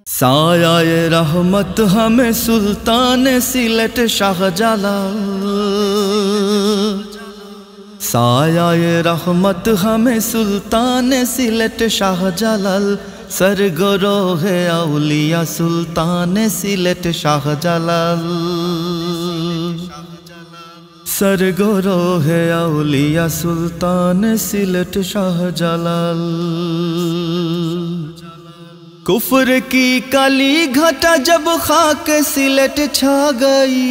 साया रहमत हमें सुल्तान सिलट शाहजलाल, साया रहमत हमें सुल्तान सिलट शाहजलाल, सरगरोह औलिया सुल्तान सिलट शाहजलाल, सरगरोह औलिया सुल्तान सिलट शाहजलाल। कुफ्र की काली घटा जब खाक सिलट छा गई,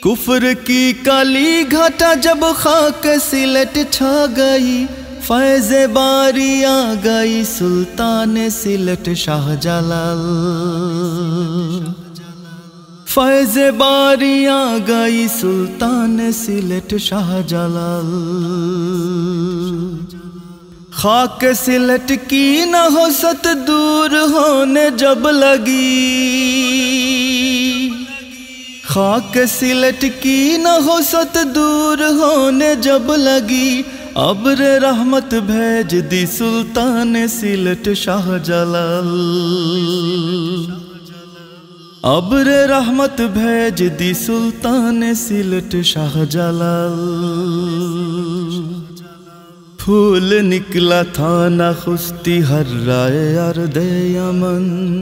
कुफ्र की काली घटा जब खाक सिलट छा गई, फैज़ बारी आ गई सुल्तान सिलट शाहजलाल, फैज़ बारी आ गई सुल्तान सिलट शाहजलाल। खाक सिलट की न हो सत दूर होने जब लगी, खाक सिलट की न हो सत दूर होने जब लगी, अब्र रहमत भेज दी सुल्तान सिलट शाहजलाल, अब्र रहमत भेज दी सुल्तान सिलट शाहजलाल। फूल निकला था ना खुस्ती हर्राए अर्दे यमन,